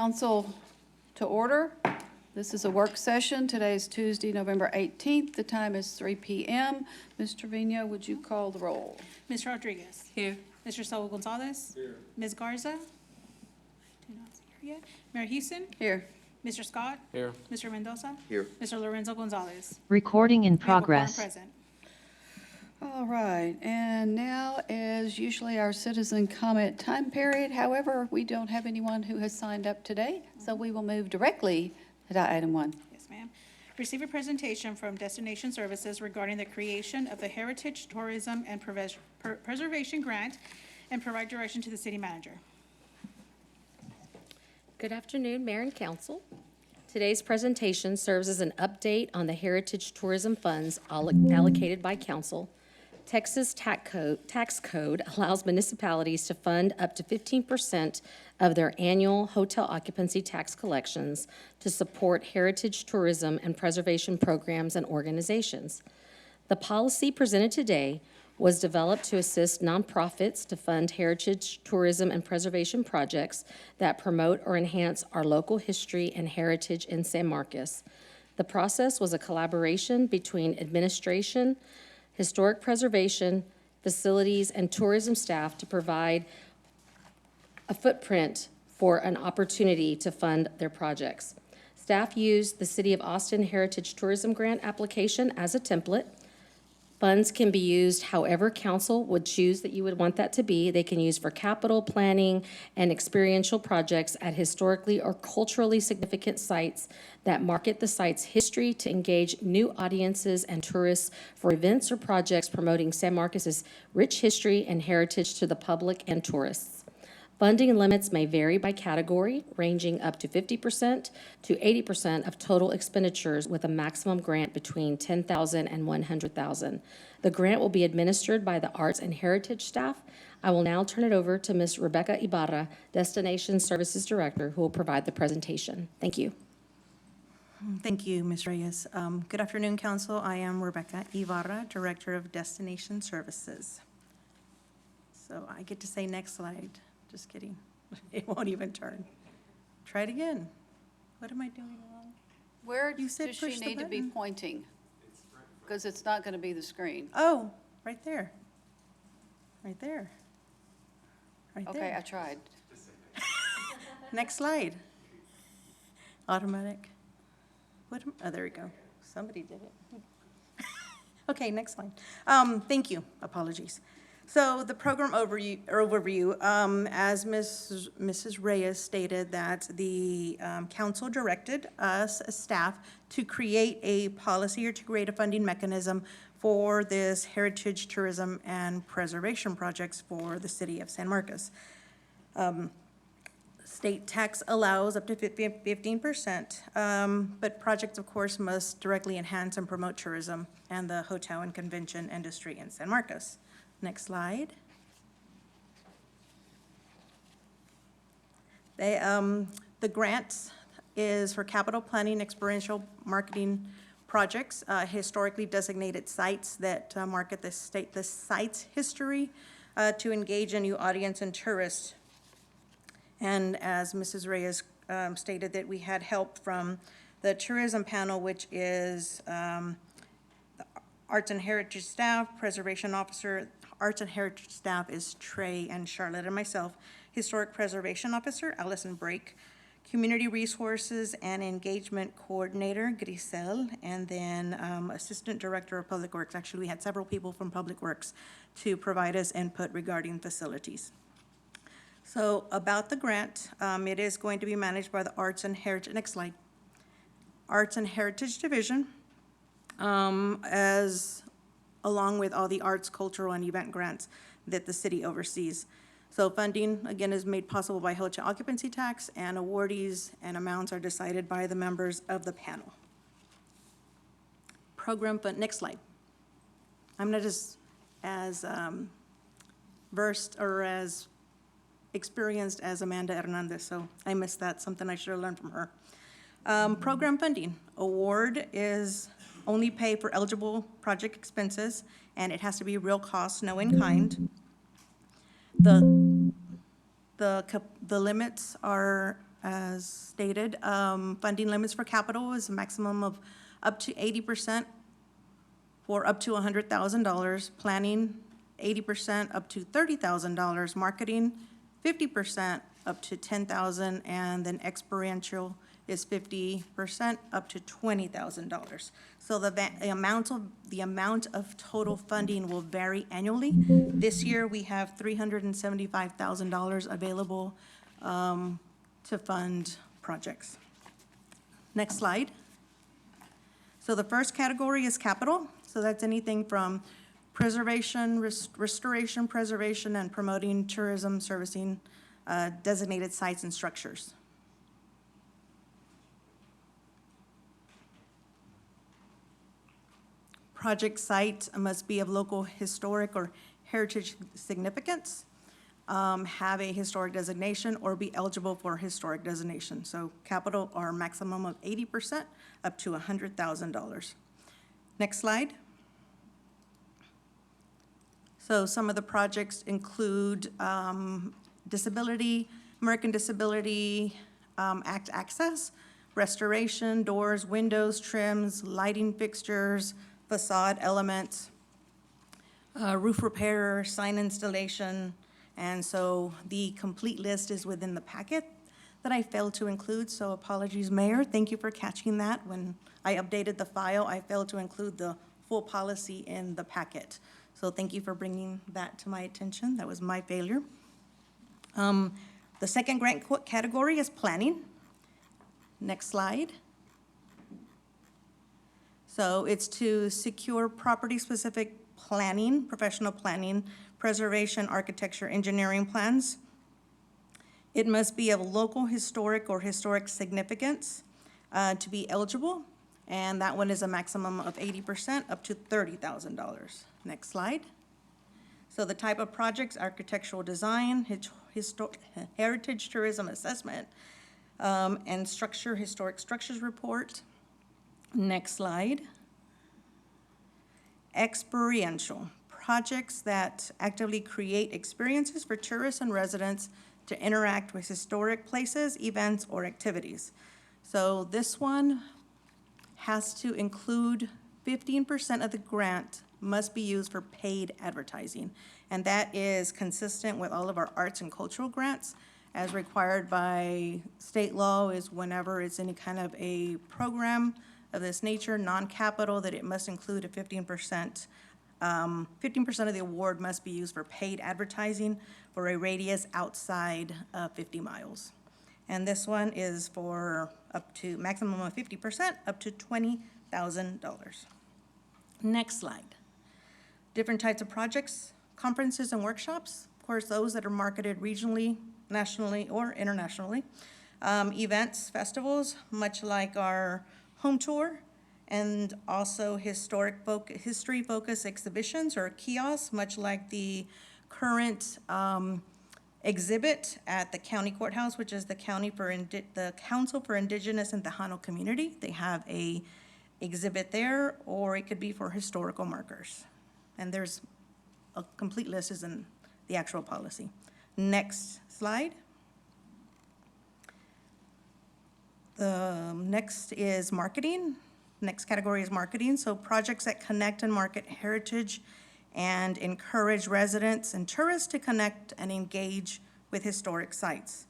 Council to order. This is a work session. Today is Tuesday, November 18th. The time is 3 p.m. Ms. Trevino, would you call the roll? Ms. Rodriguez. Here. Mr. Saul Gonzalez. Here. Ms. Garza. Do not see her yet. Mayor Houston. Here. Mr. Scott. Here. Mr. Mendoza. Here. Mr. Lorenzo Gonzalez. Recording in We have a quorum progress. present. All right, and now, as usually, our citizen comment time period. However, we don't have anyone who has signed up today, so we will move directly to item 1. Yes, ma'am. Receive a presentation from Destination Services regarding the creation of the Heritage Tourism and Preservation Grant and provide direction to the city manager. Good afternoon, Mayor and Council. Today's presentation serves as an update on the Heritage Tourism Funds allocated by Council. Texas tax code allows municipalities to fund up to 15% of their annual hotel occupancy tax collections to support heritage tourism and preservation programs and organizations. The policy presented today was developed to assist nonprofits to fund heritage, tourism, and preservation projects that promote or enhance our local history and heritage in San Marcos. The process was a collaboration between administration, historic preservation, facilities, and tourism staff to provide a footprint for an opportunity to fund their projects. Staff used the City of Austin Heritage Tourism Grant application as a template. Funds can be used however council would choose that you would want that to be. They can use for capital planning and experiential projects at historically or culturally significant sites that market the site's history to engage new audiences and tourists for events or projects promoting San Marcos's rich history and heritage to the public and tourists. Funding limits may vary by category, ranging up to 50% to 80% of total expenditures with a maximum grant between $10,000 and $100,000. The grant will be administered by the Arts and Heritage staff. I will now turn it over to Ms. Rebecca Ibarra, Destination Services Director, who will provide the presentation. Thank you. Thank you, Ms. Reyes. Good afternoon, Council. I am Rebecca Ibarra, Director of Destination Services. So I get to say next slide. Just kidding. It won't even turn. Try it again. What am I doing wrong? Where You said does she push the need to be button. pointing? Because it's not going to be the screen. Oh, right there. Right there. Right Okay, I there. tried. Next slide. Automatic. Oh, there we go. Somebody did it. Okay, next slide. Thank you. Apologies. So the program overview, as Mrs. Reyes stated, that the council directed us as staff to create a policy or to create a funding mechanism for this heritage, tourism, and preservation projects for the city of San Marcos. State tax allows up to 15%, but projects, of course, must directly enhance and promote tourism and the hotel and convention industry in San Marcos. Next slide. The grant is for capital planning, experiential marketing projects, historically designated sites that market the site's history to engage a new audience and tourists. And as Mrs. Reyes stated, that we had help from the tourism panel, which is the Arts and Heritage staff, preservation officer. Arts and Heritage staff is Trey and Charlotte and myself. Historic Preservation Officer, Allison Brake. Community Resources and Engagement Coordinator, Grisel. And then Assistant Director of Public Works. Actually, we had several people from Public Works to provide us input regarding facilities. So about the grant, it is going to be managed by the Arts and Heritage, next slide. Arts and Heritage Division, along with all the arts, cultural, and event grants that the city oversees. So funding, again, is made possible by hotel occupancy tax, and awardees and amounts are decided by the members of the panel. Program fund, next slide. I'm not as versed or as experienced as Amanda Hernandez, so I missed that, something I should have learned from her. Program funding, award is only pay for eligible project expenses, and it has to be real cost, no in kind. The limits are as stated. Funding limits for capital is a maximum of up to 80% for up to $100,000. Planning, 80% up to $30,000. Marketing, 50% up to $10,000. And then experiential is 50% up to $20,000. So the amount of total funding will vary annually. This year, we have $375,000 available to fund projects. Next slide. So the first category is capital. So that's anything from preservation, restoration, preservation, and promoting tourism, servicing designated sites and structures. Project site must be of local historic or heritage significance, have a historic designation, or be eligible for historic designation. So capital are maximum of 80% up to $100,000. Next slide. So some of the projects include disability, American Disability Act access, restoration, doors, windows, trims, lighting fixtures, facade elements, roof repair, sign installation, and so the complete list is within the packet that I failed to include, so apologies, Mayor. Thank you for catching that. When I updated the file, I failed to include the full policy in the packet. So thank you for bringing that to my attention. That was my failure. The second grant category is planning. Next slide. So it's to secure property-specific planning, professional planning, preservation, architecture, engineering plans. It must be of local historic or historic significance to be eligible, and that one is a maximum of 80% up to $30,000. Next slide. So the type of projects, architectural design, heritage tourism assessment, and historic structures report. Next slide. Experiential, projects that actively create experiences for tourists and residents to interact with historic places, events, or activities. So this one has to include 15% of the grant must be used for paid advertising. And that is consistent with all of our arts and cultural grants as required by state law is whenever it's any kind of a program of this nature, non-capital, that it must include a 15%. 15% of the award must be used for paid advertising for a radius outside of 50 miles. And this one is for up to maximum of 50%, up to $20,000. Next slide. Different types of projects, conferences and workshops. Of course, those that are marketed regionally, nationally, or internationally. Events, festivals, much like our home tour, and also history-focused exhibitions or kiosks, much like the current exhibit at the county courthouse, which is the Council for Indigenous and Tejano Community. They have a exhibit there, or it could be for historical markers. And there's a complete list is in the actual policy. Next slide. The next is marketing. Next category is marketing. So projects that connect and market heritage and encourage residents and tourists to connect and engage with historic sites.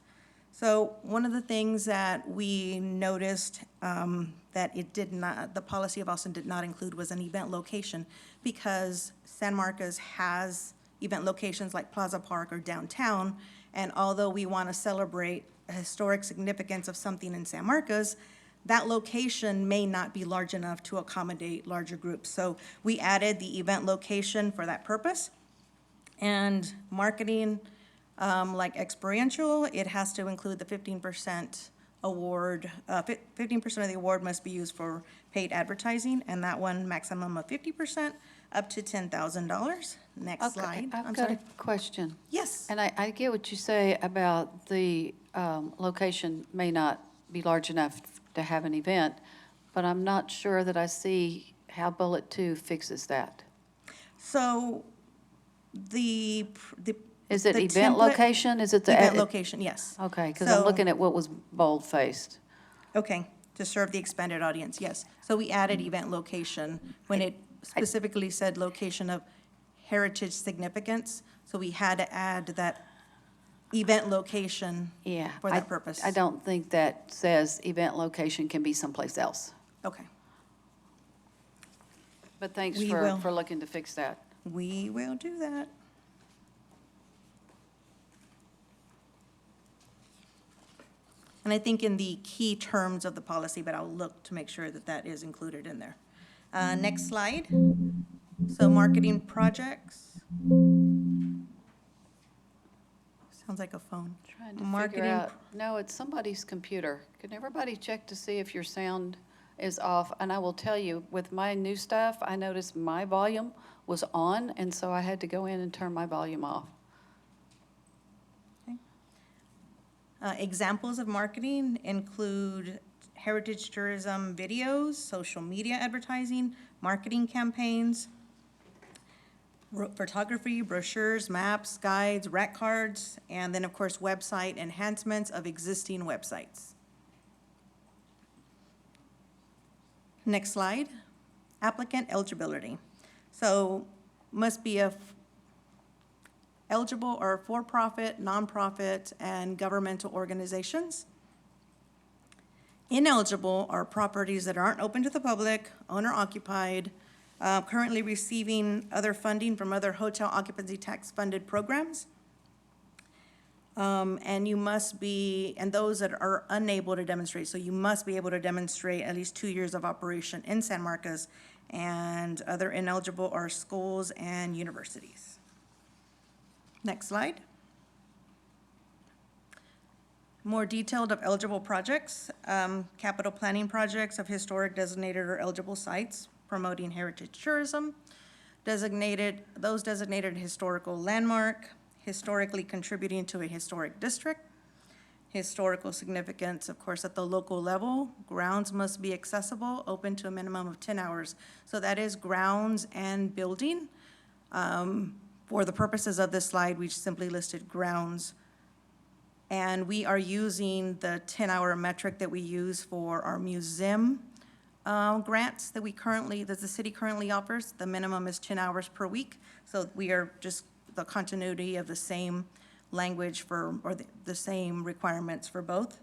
So one of the things that we noticed that the policy of Austin did not include was an event location, because San Marcos has event locations like Plaza Park or downtown, and although we want to celebrate a historic significance of something in San Marcos, that location may not be large enough to accommodate larger groups. So we added the event location for that purpose. And marketing, like experiential, it has to include the 15% award. 15% of the award must be used for paid advertising, and that one maximum of 50% up to $10,000. Next Okay, slide. I've I'm got sorry. a question. Yes. And I get what you say about the location may not be large enough to have an event, but I'm not sure that I see how Bullet 2 fixes that. So Is it The event template- location? Is it the? Event location, yes. Okay, because I'm So- looking at what was bold-faced. Okay, to serve the expanded audience, yes. So we added Mm. event location when it specifically said location of heritage significance. So we had to add that event location Yeah. for that purpose. I don't think that says event location can be someplace else. Okay, But thanks We for, will. for looking to fix that. we will do that. And I think in the key terms of the policy, but I'll look to make sure that that is included in there. Next slide. So marketing projects. Sounds like a phone. Trying to figure Marketing out, no, it's somebody's computer. Can everybody check to see if your sound is off? And I will tell you, with my new stuff, I noticed my volume was on, and so I had to go in and turn my volume off. Examples of marketing include heritage tourism videos, social media advertising, marketing campaigns, photography, brochures, maps, guides, rec cards, and then, of course, website enhancements of existing websites. Next slide. Applicant eligibility. So must be eligible are for-profit, nonprofit, and governmental organizations. Ineligible are properties that aren't open to the public, owner-occupied, currently receiving other funding from other hotel occupancy tax-funded programs. And you must be, and those that are unable to demonstrate, so you must be able to demonstrate at least 2 years of operation in San Marcos, and other ineligible are schools and universities. Next slide. More detailed of eligible projects, capital planning projects of historic designated or eligible sites promoting heritage tourism, those designated historical landmark, historically contributing to a historic district, historical significance, of course, at the local level, grounds must be accessible, open to a minimum of 10 hours. So that is grounds and building. For the purposes of this slide, we simply listed grounds. And we are using the 10-hour metric that we use for our museum grants that the city currently offers. The minimum is 10 hours per week. So we are just the continuity of the same language or the same requirements for both.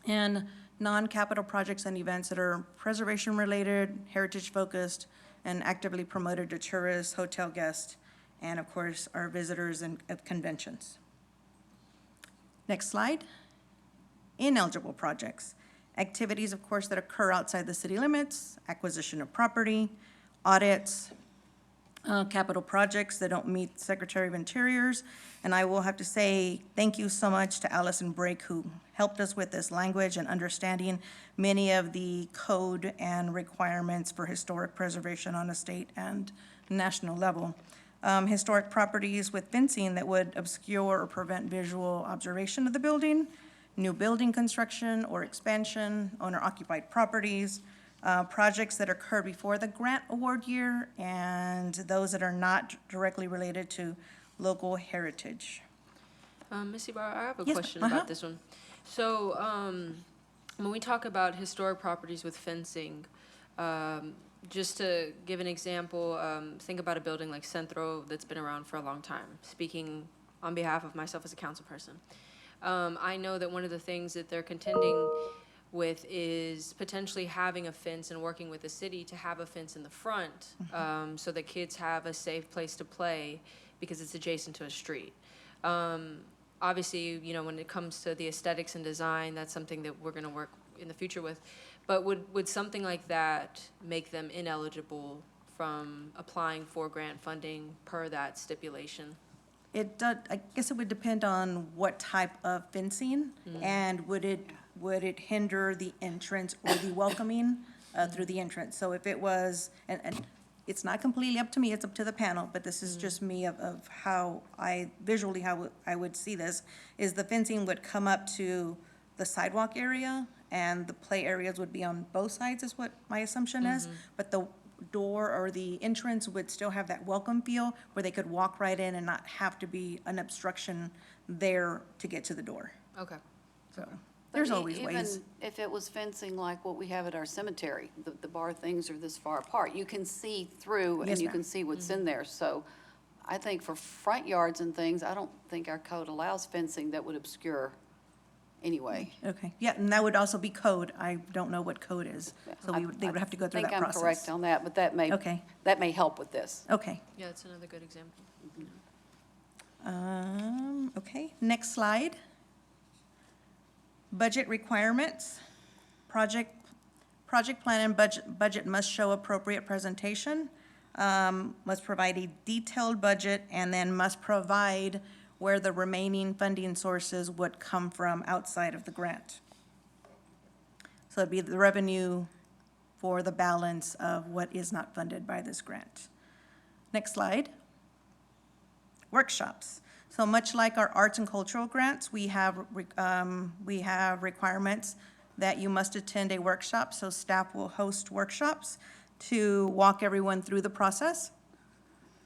And non-capital projects and events that are preservation-related, heritage-focused, and actively promoted to tourists, hotel guests, and of course, our visitors and at conventions. Next slide. Ineligible projects. Activities, of course, that occur outside the city limits, acquisition of property, audits, capital projects that don't meet Secretary of Interior's. And I will have to say thank you so much to Allison Brake, who helped us with this language and understanding many of the code and requirements for historic preservation on a state and national level. Historic properties with fencing that would obscure or prevent visual observation of the building, new building construction or expansion, owner-occupied properties, projects that occurred before the grant award year, and those that are not directly related to local heritage. Ms. Ibarra, I have a Yes, question uh-huh. about this one. So, when we talk about historic properties with fencing, just to give an example, think about a building like Centro that's been around for a long time, speaking on behalf of myself as a council person. I know that one of the things that they're contending with is potentially having a fence and working with the city to have a fence in the front, so that kids have a safe place to play because it's adjacent to a street. Obviously, you know, when it comes to the aesthetics and design, that's something that we're gonna work in the future with. But would something like that make them ineligible from applying for grant funding per that stipulation? It does, I guess it would depend on what type of fencing, and would it hinder the entrance or the welcoming through the entrance? So if it was, and it's not completely up to me, it's up to the panel, but this is just me of how I, visually how I would see this, is the fencing would come up to the sidewalk area, and the play areas would be on both sides, is what my assumption is. But door or the entrance would still have that welcome feel where they could walk right in and not have to be an obstruction there to get to the door. Okay. So But there's always ways. Even if it was fencing like what we have at our cemetery, the bar things are this far apart, you can see through Yes, and you ma'am. can see what's in there. So I think for front yards and things, I don't think our code allows fencing that would obscure anyway. Okay, yeah, and that would also be code. I don't know what code is. So they would have to go through that I think I'm correct process. on that, but that Okay. may help with this. Okay. Yeah, it's another good example. Okay, next slide. Budget requirements. Project plan and budget must show appropriate presentation, must provide a detailed budget, and then must provide where the remaining funding sources would come from outside of the grant. So it'd be the revenue for the balance of what is not funded by this grant. Next slide. Workshops. So much like our arts and cultural grants, we have requirements that you must attend a workshop. So staff will host workshops to walk everyone through the process.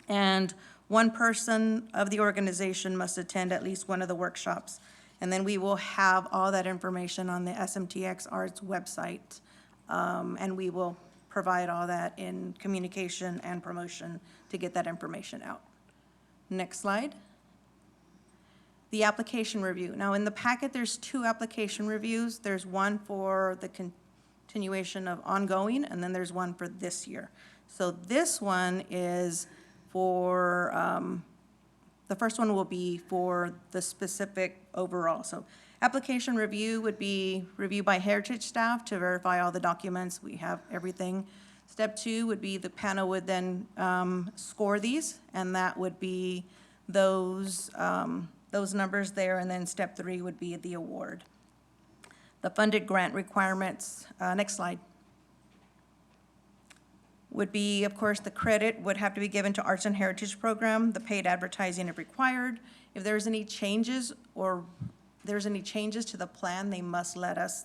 And one person of the organization must attend at least one of the workshops. And then we will have all that information on the SMTX Arts website. And we will provide all that in communication and promotion to get that information out. Next slide. The application review. Now, in the packet, there's 2 application reviews. There's one for the continuation of ongoing, and then there's one for this year. So this one is for, the first one will be for the specific overall. So application review would be review by Heritage staff to verify all the documents. We have everything. Step 2 would be the panel would then score these, and that would be those numbers there, and then step 3 would be the award. The funded grant requirements, next slide, would be, of course, the credit would have to be given to Arts and Heritage Program, the paid advertising if required. If there's any changes or there's any changes to the plan, they must let us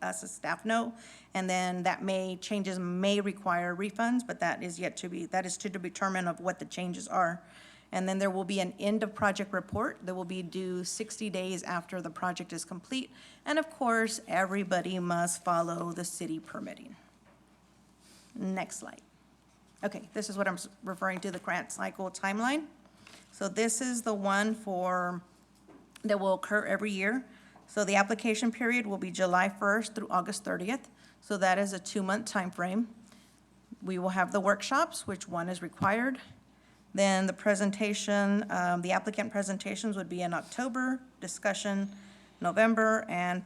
as staff know. And then changes may require refunds, but that is to be determined of what the changes are. And then there will be an end-of-project report that will be due 60 days after the project is complete. And of course, everybody must follow the city permitting. Next slide. Okay, this is what I'm referring to, the grant cycle timeline. So this is the one that will occur every year. So the application period will be July 1st through August 30th. So that is a 2-month time frame. We will have the workshops, which one is required. Then the presentation, the applicant presentations would be in October, discussion November, and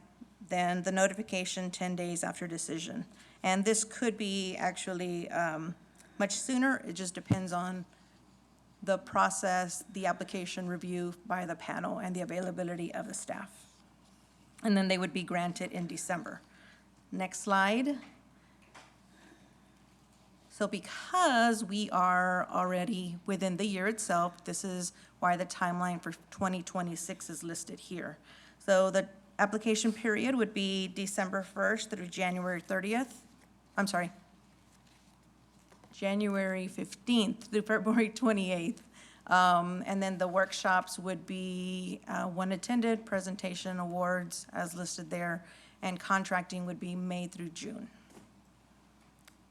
then the notification 10 days after decision. And this could be actually much sooner. It just depends on the process, the application review by the panel, and the availability of the staff. And then they would be granted in December. Next slide. So because we are already within the year itself, this is why the timeline for 2026 is listed here. So the application period would be December 1st through January 30th. I'm sorry, January 15th through February 28th. And then the workshops would be one attended, presentation, awards as listed there, and contracting would be May through June.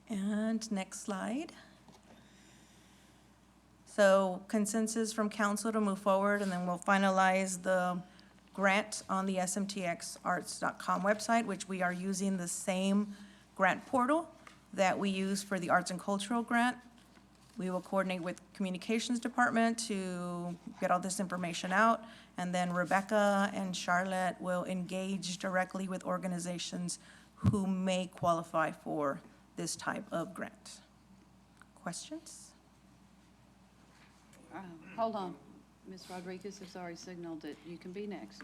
And next slide. So consensus from council to move forward, and then we'll finalize the grant on the smtxarts.com website, which we are using the same grant portal that we use for the arts and cultural grant. We will coordinate with communications department to get all this information out, and then Rebecca and Charlotte will engage directly with organizations who may qualify for this type of grant. Questions? Hold on. Ms. Rodriguez has already signaled that you can be next.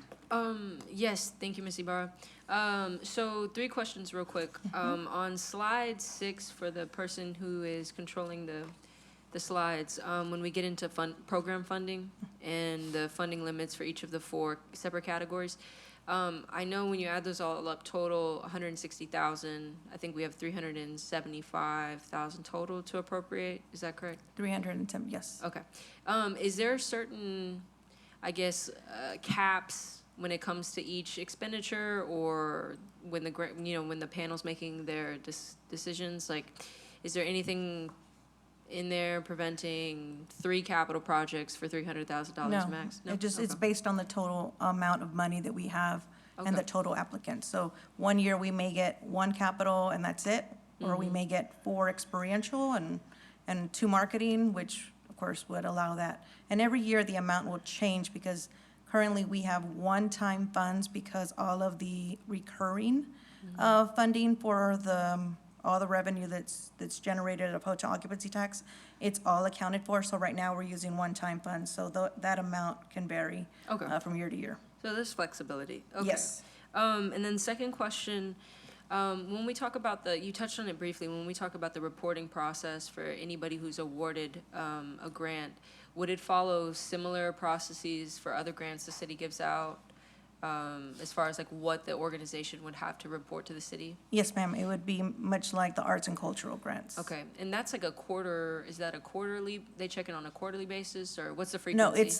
Yes, thank you, Ms. Ibarra. So 3 questions real quick. On slide 6, for the person who is controlling the slides, when we get into program funding and the funding limits for each of the 4 separate categories. I know when you add those all up, total 160,000, I think we have 375,000 total to appropriate, is that correct? 310, yes. Okay. Is there certain, I guess, caps when it comes to each expenditure, or when when the panel's making their decisions? Like, is there anything in there preventing 3 capital projects for $300,000 max? No, it's Okay. based on the total amount of money that we have and the Okay. total applicants. So one year we may get 1 capital and that's it, or we may get 4 experiential and 2 marketing, which of course would allow that. And every year the amount will change because currently we have one-time funds because all of the recurring funding for all the revenue that's generated of hotel occupancy tax, it's all accounted for. So right now, we're using one-time funds, so that amount can vary Okay. from year to year. So there's flexibility. Okay. Yes. And then second question, when we talk about you touched on it briefly, when we talk about the reporting process for anybody who's awarded a grant, would it follow similar processes for other grants the city gives out, as far as like what the organization would have to report to the city? Yes, ma'am, it would be much like the arts and cultural grants. Okay, and that's like is that a quarterly, they check it on a quarterly basis, or what's the No, frequency? it's,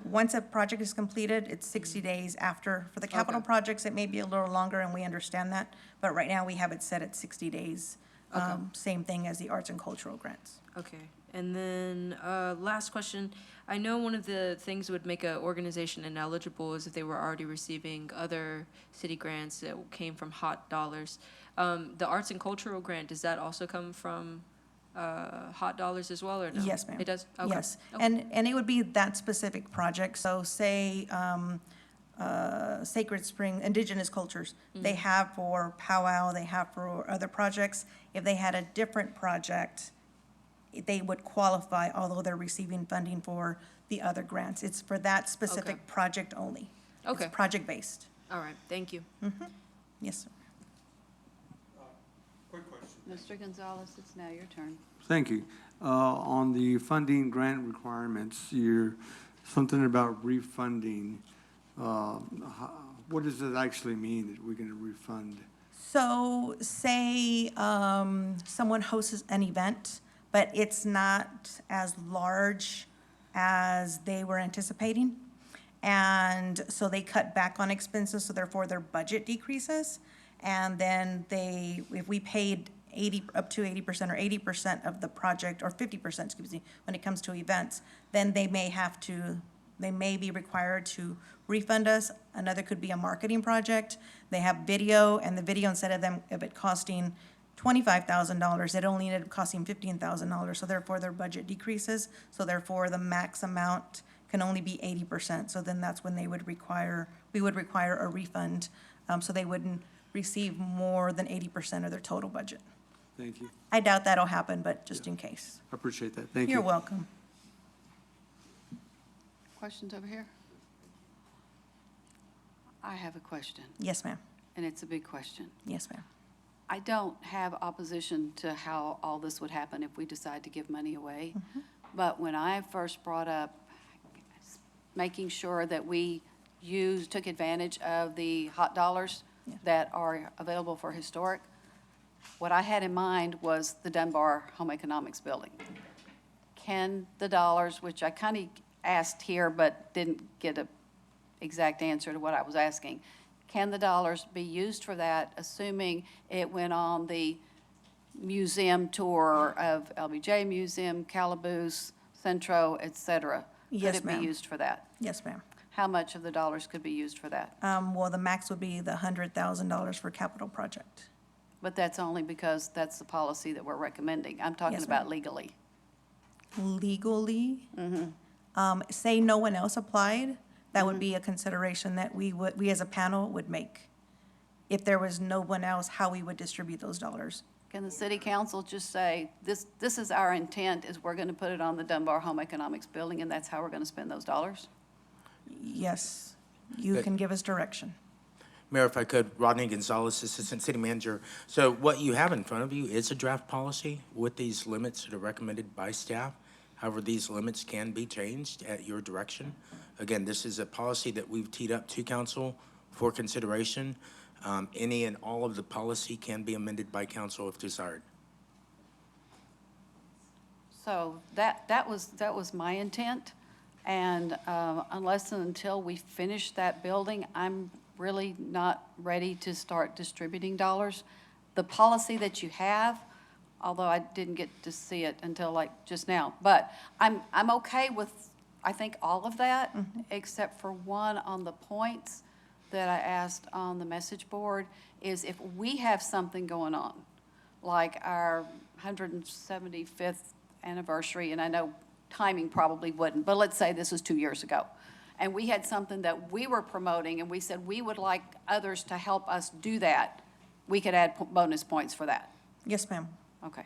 once a project is completed, it's 60 days after. For the capital Okay. projects, it may be a little longer, and we understand that, but right now, we have it set at 60 days. Okay. Same thing as the arts and cultural grants. Okay, and then, last question. I know one of the things that would make an organization ineligible is if they were already receiving other city grants that came from hot dollars. The arts and cultural grant, does that also come from, hot dollars as well, or no? Yes, ma'am. It does? Okay. Yes, Okay. and it would be that specific project, so say, Sacred Spring, Indigenous Cultures, they have for powwow, they have for other projects. If they had a different project, they would qualify, although they're receiving funding for the other grants. It's for that specific Okay. project only. Okay. It's project-based. All right, thank you. Yes, sir. Quick question. Mr. Gonzalez, it's now your turn. Thank you. On the funding grant requirements, something about refunding. What does it actually mean that we're gonna refund? So say someone hosts an event, but it's not as large as they were anticipating. And so they cut back on expenses, so therefore their budget decreases. And then if we paid up to 80% or 80% of the project, or 50%, excuse me, when it comes to events, then they may be required to refund us. Another could be a marketing project. They have video, and the video, instead of it costing $25,000, it only ended up costing $15,000. So therefore, their budget decreases. So therefore, the max amount can only be 80%. So then that's when we would require a refund. So they wouldn't receive more than 80% of their total budget. Thank you. I doubt that'll happen, but just in case. I appreciate that. Thank you. You're welcome. Questions over here? I have a question, Yes, ma'am. and it's a big question. Yes, ma'am. I don't have opposition to how all this would happen if we decide to give money away. But when I first brought up making sure that we took advantage of the hot dollars Yeah. that are available for historic, what I had in mind was the Dunbar Home Economics Building. Can the dollars, which I kind of asked here but didn't get an exact answer to what I was asking, can the dollars be used for that, assuming it went on the museum tour of LBJ Museum, Calaboose, Centro, et cetera? Yes, Could it ma'am. be used for that? Yes, ma'am. How much of the dollars could be used for that? Well, the max would be the $100,000 for capital project. But that's only because that's the policy that we're recommending. I'm talking Yes, ma'am. about legally. Legally, say no one else applied, that would be a consideration that we as a panel would make. If there was no one else, how we would distribute those dollars. Can the city council just say, this is our intent, is we're gonna put it on the Dunbar Home Economics Building, and that's how we're gonna spend those dollars? Yes, you Good. can give us direction. Mayor, if I could, Rodney Gonzalez, Assistant City Manager. So what you have in front of you is a draft policy with these limits that are recommended by staff. However, these limits can be changed at your direction. Again, this is a policy that we've teed up to council for consideration. Any and all of the policy can be amended by council if desired. So that was my intent, and unless and until we finish that building, I'm really not ready to start distributing dollars. The policy that you have, although I didn't get to see it until like just now, but I'm okay with, I think, all of that, except for one on the points that I asked on the message board, is if we have something going on, like our 175th anniversary, and I know timing probably wouldn't, but let's say this was 2 years ago, and we had something that we were promoting, and we said we would like others to help us do that, we could add bonus points for that. Yes, ma'am. Okay,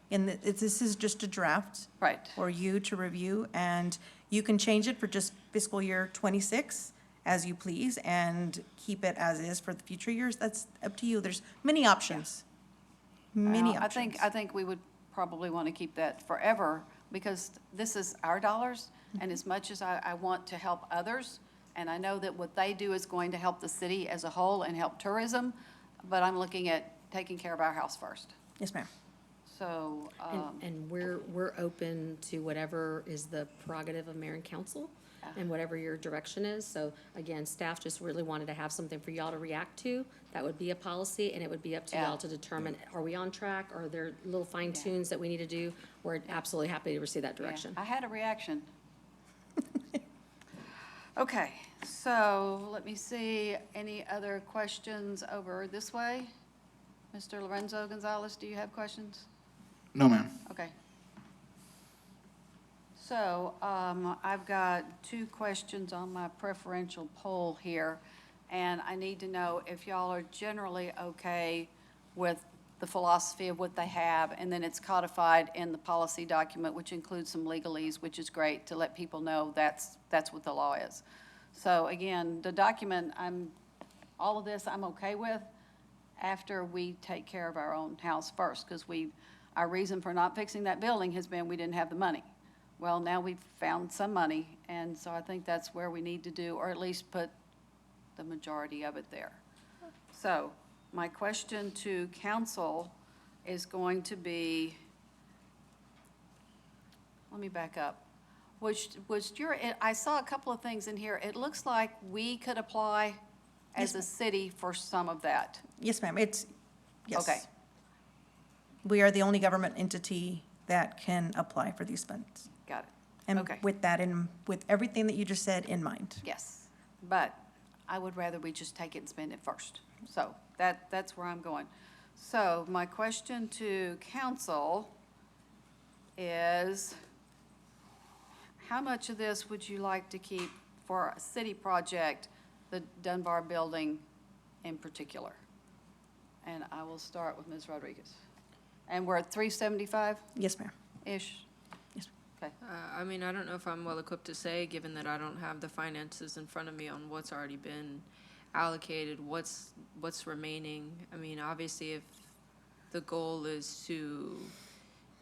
And this is just a draft right. for you to review, and you can change it for just fiscal year '26 as you please, and keep it as is for the future years. That's up to you. There's many options. Many Well, options. I think we would probably want to keep that forever, because this is our dollars, and as much as I want to help others, and I know that what they do is going to help the city as a whole and help tourism, but I'm looking at taking care of our house first. Yes, ma'am. So, And we're open to whatever is the prerogative of mayor and council and whatever your direction is. So again, staff just really wanted to have something for y'all to react to. That would be a policy, and it would be up to Yeah. y'all to determine, are we on track? Are there little fine tunes that we need to do? We're absolutely happy to receive that yeah, direction. I had a reaction. Okay, so let me see, any other questions over this way? Mr. Lorenzo Gonzalez, do you have questions? No, ma'am. Okay. So, I've got 2 questions on my preferential poll here, and I need to know if y'all are generally okay with the philosophy of what they have, and then it's codified in the policy document, which includes some legalese, which is great, to let people know that's what the law is. So again, the document, all of this I'm okay with, after we take care of our own house first, because our reason for not fixing that building has been we didn't have the money. Well, now we've found some money, and so I think that's where we need to do, or at least put the majority of it there. So, my question to council is going to be, let me back up. I saw a couple of things in here. It looks like we could apply as a city for some of that. Yes, ma'am. Yes. Okay. We are the only government entity that can apply for these funds. Got it. And Okay. with everything that you just said in mind. Yes, but I would rather we just take it and spend it first. So that's where I'm going. So my question to council is, how much of this would you like to keep for a city project, the Dunbar building in particular? And I will start with Ms. Rodriguez. And we're at 375-ish? Yes, ma'am. Yes. Okay. I mean, I don't know if I'm well equipped to say, given that I don't have the finances in front of me on what's already been allocated, what's remaining. I mean, obviously, if the goal is to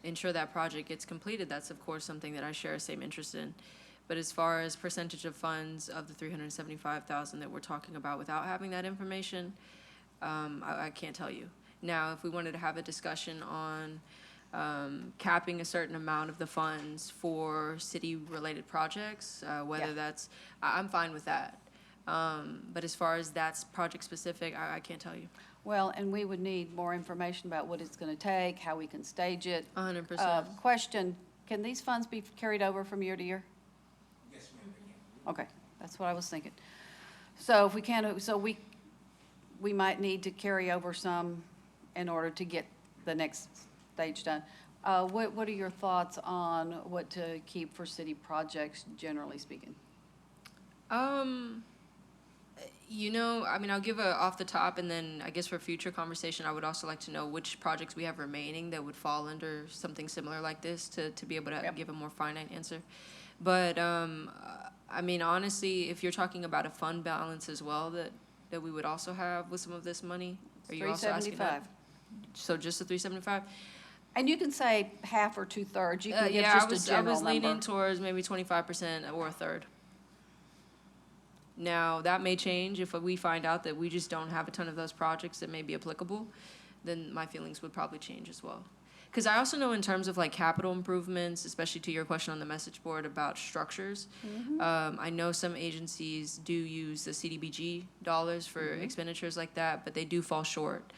ensure that project gets completed, that's of course something that I share the same interest in. But as far as percentage of funds of the 375,000 that we're talking about without having that information, I can't tell you. Now, if we wanted to have a discussion on capping a certain amount of the funds for city-related projects, whether Yeah. that's, I'm fine with that. But as far as that's project-specific, I can't tell you. Well, and we would need more information about what it's going to take, how we can stage it. 100%. Question, can these funds be carried over from year to year? Yes, ma'am, they can. Okay, that's what I was thinking. So if we can, we might need to carry over some in order to get the next stage done. What are your thoughts on what to keep for city projects, generally speaking? I mean, I'll give a off the top, and then I guess for future conversation, I would also like to know which projects we have remaining that would fall under something similar like this to be able to give a more finite answer. But, I mean, honestly, if you're talking about a fund balance as well that we would also have with some of this money, are you also asking that? 375. So just the 375? And you can say half or two-thirds, you can give Yeah, just a I was general leaning number. towards maybe 25% or a third. Now, that may change if we find out that we just don't have a ton of those projects that may be applicable, then my feelings would probably change as well. Because I also know in terms of like capital improvements, especially to your question on the message board about structures, I know some agencies do use the CDBG dollars for expenditures like that, but they do fall short.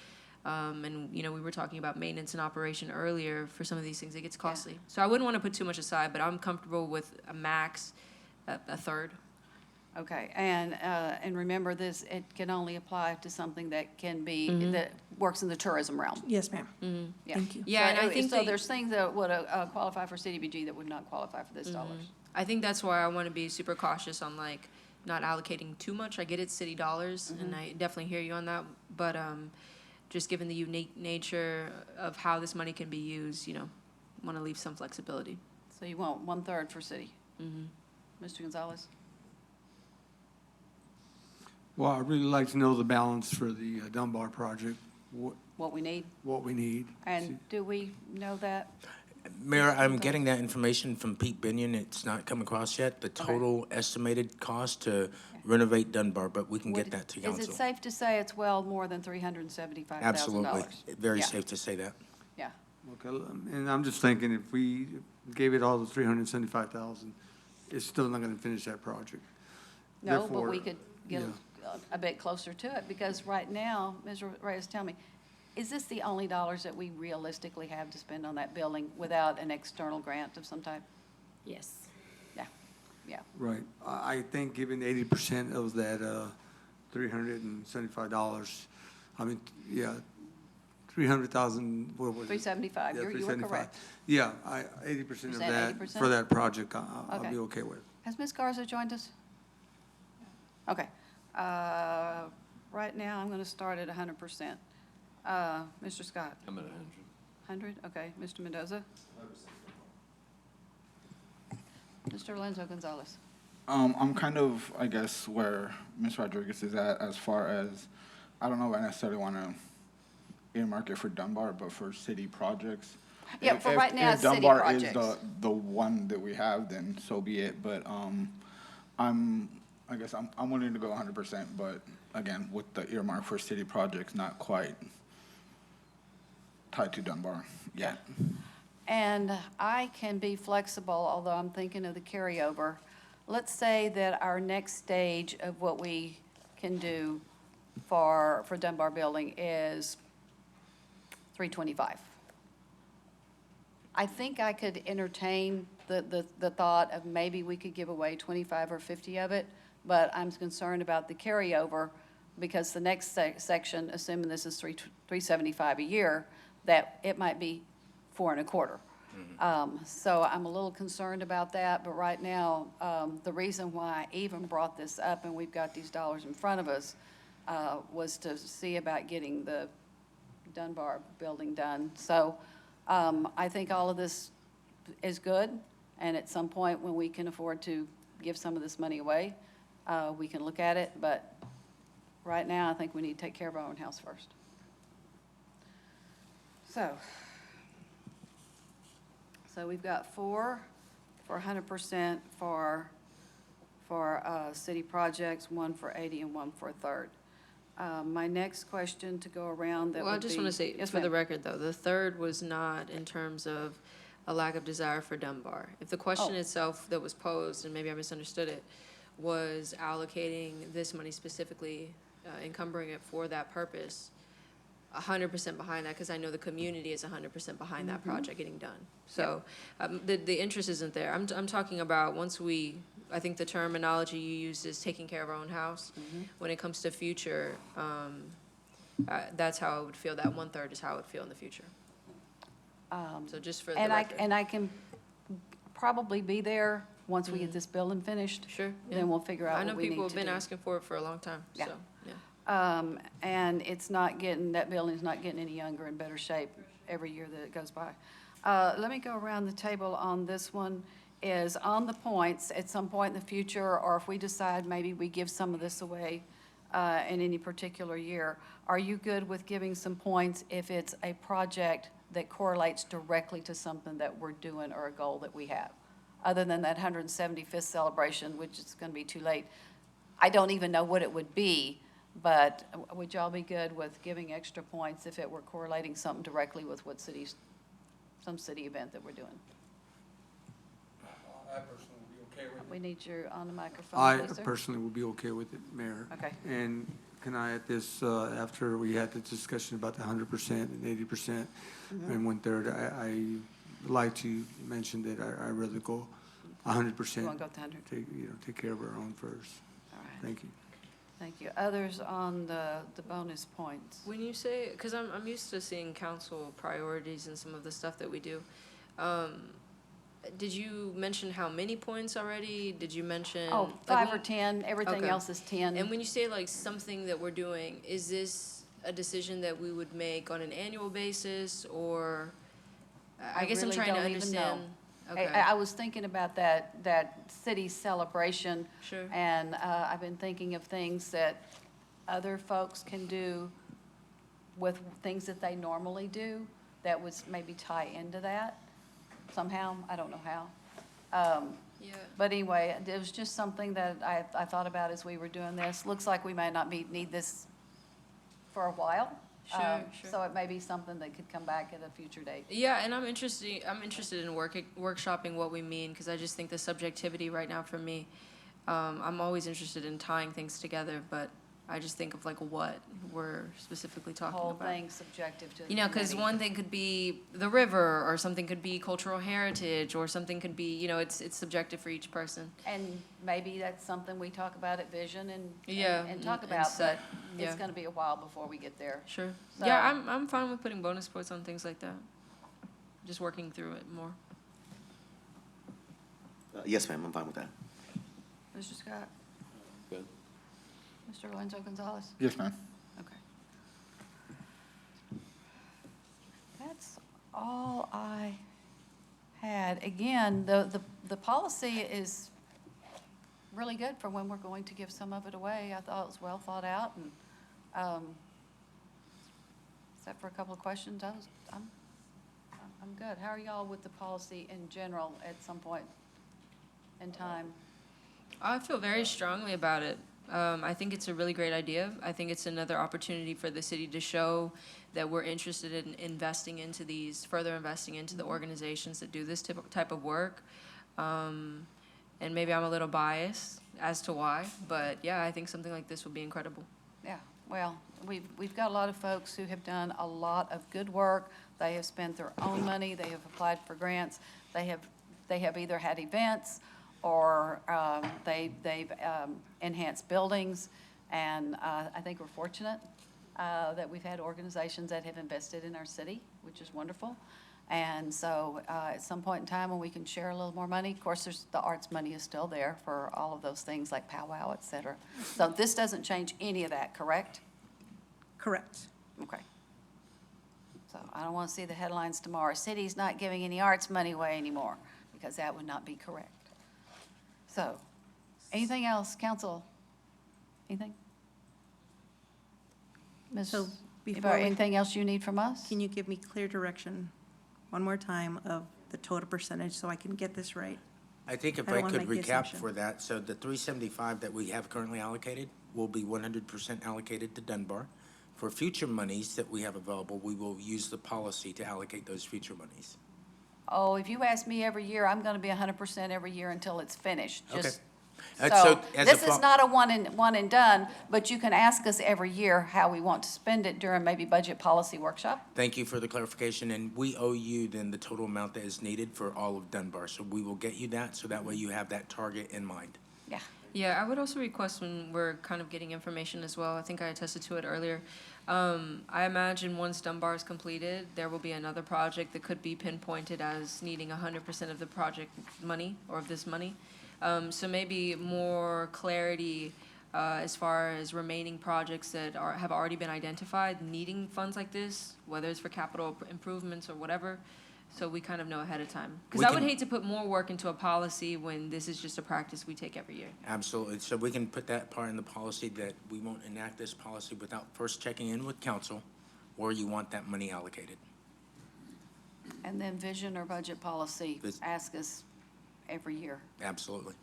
And, you know, we were talking about maintenance and operation earlier. For some of these things, it gets costly. So I wouldn't want to put too much aside, but I'm comfortable with a max, a third. Okay, and remember this, it can only apply to something that can be, that works in the tourism realm. Yes, ma'am. Yeah. Thank you. Yeah, and I So- think So that- there's things that would qualify for CDBG that would not qualify for this dollars. I think that's why I want to be super cautious on like not allocating too much. I get it's city dollars, and I definitely hear you on that. But just given the unique nature of how this money can be used, you know, want to leave some flexibility. So you want one-third for city? Mr. Gonzalez? Well, I'd really like to know the balance for the Dunbar project, What we need? what we need. And do we know that? Mayor, I'm getting that information from Pete Binion. It's not come across yet, the total estimated cost to renovate Dunbar, but we can get that to Is it council. safe to say it's well more than $375,000? Absolutely. Very Yeah. safe to say that. Yeah. Okay, and I'm just thinking if we gave it all the 375,000, it's still not gonna finish that project. No, but Therefore, we could get a bit closer to it, because right now, Ms. Reyes, tell me, is this the only dollars that we realistically have to spend on that building without an external grant of some type? Yes. Yeah, yeah. Right. I think given 80% of that $375, I mean, yeah, 300,000, what was it? 375, Yeah, you were 375. correct. Yeah, 80% of Percent, that, 80%? for that project, I'll Okay. be okay with. Has Ms. Garza joined us? Okay. Right now, I'm going to start at 100%. Mr. Scott? I'm at 100. 100, okay. Mr. Mendoza? Mr. Lorenzo Gonzalez? I'm kind of, I guess, where Ms. Rodriguez is at as far as, I don't know if I necessarily want to earmark it for Dunbar, but for city projects. Yeah, If- for if- right now, if it's city Dunbar projects. is the one that we have, then so be it. But I guess I'm willing to go 100%, but again, with the earmark for city projects, not quite tied to Dunbar yet. And I can be flexible, although I'm thinking of the carryover. Let's say that our next stage of what we can do for Dunbar Building is 325. I think I could entertain the thought of maybe we could give away 25 or 50 of it, but I'm concerned about the carryover, because the next section, assuming this is 375 a year, that it might be 4.25. So I'm a little concerned about that, but right now, the reason why I even brought this up, and we've got these dollars in front of us, was to see about getting the Dunbar building done. So I think all of this is good, and at some point when we can afford to give some of this money away, we can look at it, but right now, I think we need to take care of our own house first. So we've got 4 for 100% for city projects, 1 for 80, and 1 for a third. My next question to go around that would be. Well, I just want to say, Yes, for the ma'am. record, though, the third was not in terms of a lack of desire for Dunbar. If the question Oh. itself that was posed, and maybe I misunderstood it, was allocating this money specifically, encumbering it for that purpose, 100% behind that, because I know the community is 100% behind that project getting done. So the interest isn't there. I'm talking about once I think the terminology you used is taking care of our own house. When it comes to future, that's how I would feel. That 1/3 is how I would feel in the future. So just for the And record. I can probably be there once we get this building finished. Sure, yeah. Then we'll figure out I know what we need to do. people have been asking for it for a long time, Yeah. so, yeah. And that building's not getting any younger and better shape every year that it goes by. Let me go around the table on this one, is on the points, at some point in the future, or if we decide maybe we give some of this away in any particular year, are you good with giving some points if it's a project that correlates directly to something that we're doing or a goal that we have. Other than that 175th celebration, which is going to be too late. I don't even know what it would be, but would y'all be good with giving extra points if it were correlating something directly with what some city event that we're doing? I personally would be okay with We need you on the microphone, I please, sir. personally would be okay with it, Mayor. Okay. And can I add this, after we had the discussion about the 100% and 80% Mm-hmm. and 1/3, I like to mention that I rather go 100%. You want to go with the 100? Take care of our own first. All right, Thank you. thank you. Others on the bonus points? When you say, because I'm used to seeing council priorities and some of the stuff that we do. Did you mention how many points already? Did you mention? Oh, like, 5 or 10, everything Okay. else is 10. And when you say like something that we're doing, is this a decision that we would make on an annual basis, or? I guess I'm really trying to don't even know. understand. I Okay, I was thinking about that city celebration. Sure. And I've been thinking of things that other folks can do with things that they normally do that would maybe tie into that somehow. I don't know how. yeah. But anyway, it was just something that I thought about as we were doing this. Looks like we may not need this for a while. Sure, sure. So it may be something that could come back at a future date. Yeah, and I'm interested in workshopping what we mean, because I just think the subjectivity right now for me, I'm always interested in tying things together, but I just think of like what we're specifically The talking whole about. thing subjective to. You know, because many. one thing could be the river, or something could be cultural heritage, or something could be, it's subjective for each person. And maybe that's something we talk about at Vision and Yeah, and talk and about, but set- it's yeah. gonna be a while before we get there. Sure. So- Yeah, I'm fine with putting bonus points on things like that. Just working through it more. Yes, ma'am, I'm fine with that. Mr. Scott? Good. Mr. Lorenzo Gonzalez? Yes, ma'am. Okay. That's all I had. Again, the policy is really good for when we're going to give some of it away. I thought it was well thought out, and, except for a couple of questions, I'm good. How are y'all with the policy in general at some point in time? I feel very strongly about it. I think it's a really great idea. I think it's another opportunity for the city to show that we're interested in further investing into the organizations that do this type of work. And maybe I'm a little biased as to why, but yeah, I think something like this would be incredible. Yeah, well, we've got a lot of folks who have done a lot of good work. They have spent their own money, they have applied for grants, they have either had events or they've enhanced buildings. And I think we're fortunate that we've had organizations that have invested in our city, which is wonderful. And so at some point in time when we can share a little more money, of course, the arts money is still there for all of those things like powwow, et cetera. So this doesn't change any of that, correct? Correct. Okay. So I don't want to see the headlines tomorrow, city's not giving any arts money away anymore, because that would not be correct. So, anything else, council? Anything? Ms. So Ybarra, before we- anything else you need from us? Can you give me clear direction one more time of the total percentage so I can get this right? I think if I I don't wanna could make the recap assumption. for that, so the 375 that we have currently allocated will be 100% allocated to Dunbar. For future monies that we have available, we will use the policy to allocate those future monies. Oh, if you ask me every year, I'm gonna be 100% every year until it's finished, Okay. just. So So, as a this is fo- not a one and done, but you can ask us every year how we want to spend it during maybe budget policy workshop. Thank you for the clarification, and we owe you then the total amount that is needed for all of Dunbar. So we will get you that, so that way you have that target in mind. Yeah. Yeah, I would also request, when we're kind of getting information as well, I think I attested to it earlier. I imagine once Dunbar is completed, there will be another project that could be pinpointed as needing 100% of the project money, or of this money. So maybe more clarity as far as remaining projects that have already been identified needing funds like this, whether it's for capital improvements or whatever, so we kind of know ahead of time. Because We I would can- hate to put more work into a policy when this is just a practice we take every year. Absolutely. So we can put that part in the policy, that we won't enact this policy without first checking in with council where you want that money allocated. And then vision or budget policy, ask us every year. Absolutely.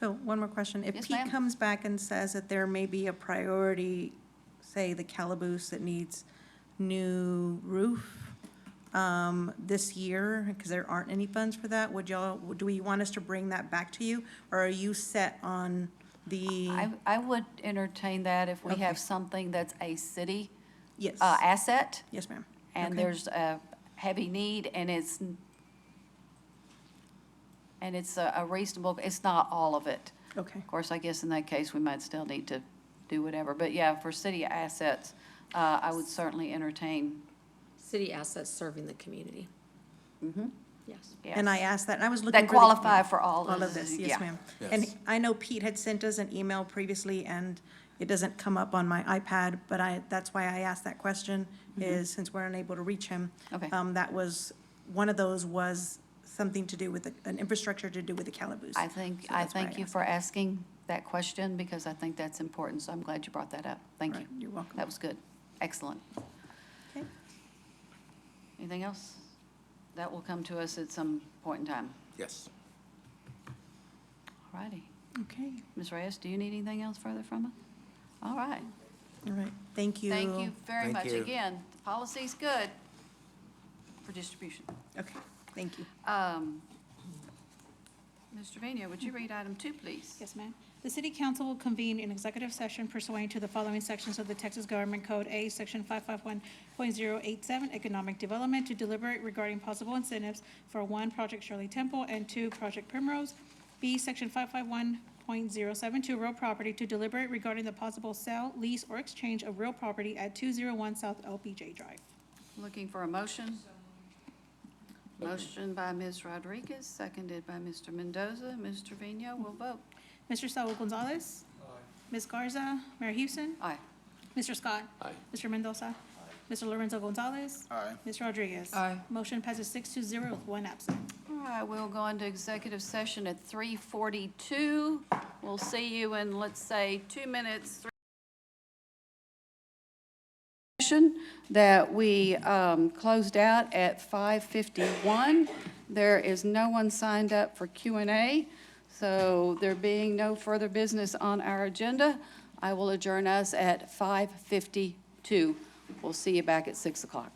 So one more question. If Yes, Pete ma'am. comes back and says that there may be a priority, say the Calaboose that needs new roof this year, because there aren't any funds for that, do we want us to bring that back to you? Or are you set on the, I would entertain that if we Okay. have something that's a city yes, asset, yes, ma'am. and Okay. there's a heavy need, and it's a reasonable, it's not all of it. Okay, Of course, I guess in that case, we might still need to do whatever, but yeah, for city assets, I would certainly entertain, City assets serving the community. Yes. yes. and I asked that, and I was looking That for the- qualify for all All of this, yeah. yes, ma'am. Yes. And I know Pete had sent us an email previously, and it doesn't come up on my iPad, but that's why I asked that question, is since we're unable to reach him. Okay. That was, one of those was something to do with, an infrastructure to do with the Calaboose. I think, So I that's why thank you asked. for asking that question, because I think that's important, so I'm glad you brought that up. Thank you. Right, you're welcome. That was good. Excellent. Okay. Anything else? That will come to us at some point in time. Yes. All righty. Okay, Ms. Reyes, do you need anything else further from us? All right. all right, thank you. Thank you very Thank much. you. Again, the policy's good for distribution. Okay, thank you. Mr. Vania, would you read item 2, please? Yes, ma'am. The city council will convene in executive session pursuant to the following sections of the Texas Government Code: A, Section 551.087, Economic Development, to deliberate regarding possible incentives for 1, Project Shirley Temple, and 2, Project Primrose. B, Section 551.072, Real Property, to deliberate regarding the possible sale, lease, or exchange of real property at 201 South LBJ Drive. Looking for a motion? Motion by Ms. Rodriguez, seconded by Mr. Mendoza. Mr. Vania will vote. Mr. Saul Gonzalez. Ms. Garza. Mayor Houston. Aye. Mr. Scott. Aye. Mr. Mendoza. Mr. Lorenzo Gonzalez. Aye. Ms. Rodriguez. Aye. Motion passes 6-0 with 1 absent. All right, we'll go into executive session at 3:42. We'll see you in, let's say, 2 minutes. Session that we closed out at 5:51. There is no one signed up for Q&A, so there being no further business on our agenda, I will adjourn us at 5:52. We'll see you back at 6 o'clock.